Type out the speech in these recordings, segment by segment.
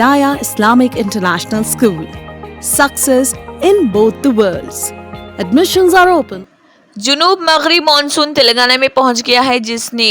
Hidayah Islamic International School. Success in both the worlds. Admissions are open. جنوب مغربی monsoon Telangana میں پہنچ گیا ہے، جس نے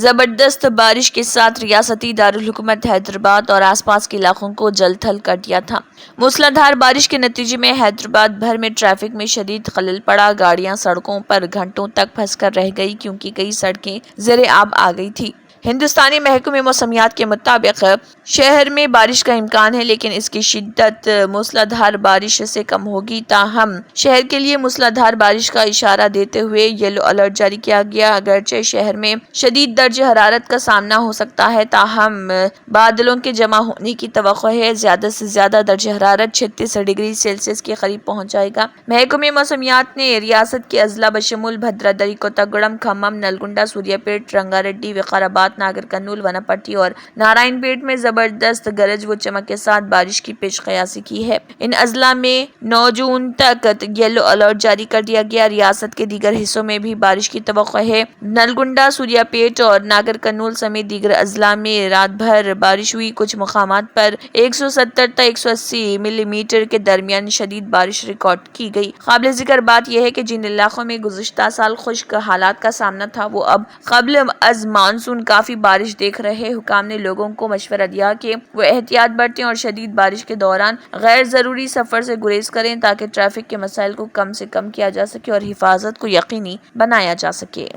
زبردست بارش کے ساتھ ریاستی دارالحکومت حیدرآباد اور آس پاس کے علاقوں کو جل تھل کر دیا تھا۔ موسلادھار بارش کے نتیجے میں حیدرآباد بھر میں ٹریفک میں شدید خلل پڑا۔ گاڑیاں سڑکوں پر گھنٹوں تک پھنس کر رہ گئی کیونکہ کئی سڑکیں زیر آب آ گئی تھی۔ ہندوستانی محکمہ موسمیات کے مطابق شہر میں بارش کا امکان ہے، لیکن اس کی شدت موسلادھار بارش سے کم ہوگی۔ تاہم شہر کے لیے موسلادھار بارش کا اشارہ دیتے ہوئے یلو الرٹ جاری کیا گیا۔ اگرچہ شہر میں شدید درجہ حرارت کا سامنا ہو سکتا ہے، تاہم بادلوں کے جمع ہونے کی توقع ہے۔ زیادہ سے زیادہ درجہ حرارت 36 ڈگری سیلسیس کے قریب پہنچ جائے گا۔ محکمہ موسمیات نے ریاست کے اضلاع بشمول بھدرادری، کوتاگوڑم، کھمم، نلگنڈا، سوریا پیٹ، رنگا ریڈی، وقار آباد، ناگر کرنول، وناپٹی اور نارائن پیٹ میں زبردست گرج و چمک کے ساتھ بارش کی پیش قیاسی کی ہے۔ ان اضلاع میں 9 جون تک یلو الرٹ جاری کر دیا گیا۔ ریاست کے دیگر حصوں میں بھی بارش کی توقع ہے۔ نلگنڈا، سوریا پیٹ اور ناگر کرنول سمیت دیگر اضلاع میں رات بھر بارش ہوئی۔ کچھ مقامات پر 170 تا 180 ملی میٹر کے درمیان شدید بارش ریکارڈ کی گئی۔ قابل ذکر بات یہ ہے کہ جن علاقوں میں گزشتہ سال خشک حالات کا سامنا تھا، وہ اب قبل از مانسون کافی بارش دیکھ رہے۔ حکام نے لوگوں کو مشورہ دیا کہ وہ احتیاط برتیں اور شدید بارش کے دوران غیر ضروری سفر سے گریز کریں تاکہ ٹریفک کے مسائل کو کم سے کم کیا جا سکے اور حفاظت کو یقینی بنایا جا سکے۔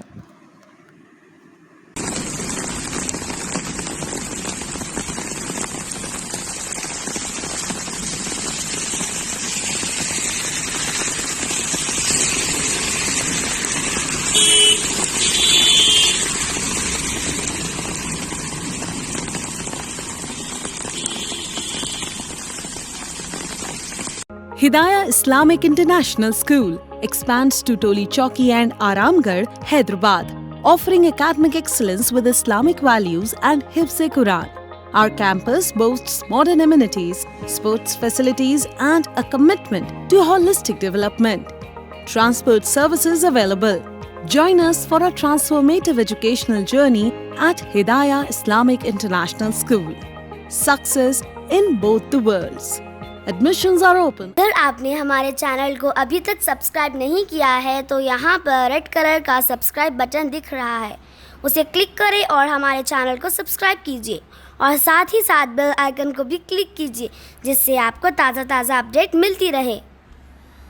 Hidayah Islamic International School expands to Toli Chowki and Aramgarh, Hyderabad, offering academic excellence with Islamic values and Hifz-e-Quran. Our campus boasts modern amenities, sports facilities, and a commitment to holistic development. Transport services available. Join us for a transformative educational journey at Hidayah Islamic International School. Success in both the worlds. Admissions are open. اگر آپ نے ہمارے channel کو ابھی تک subscribe نہیں کیا ہے تو یہاں پر ریڈ کلر کا سبسکرائب بٹن دکھ رہا ہے، اسے کلک کریں اور ہمارے چینل کو سبسکرائب کیجیے اور ساتھ ہی ساتھ بیل آئیکن کو بھی کلک کیجیے، جس سے آپ کو تازہ اپڈیٹ ملتی رہے۔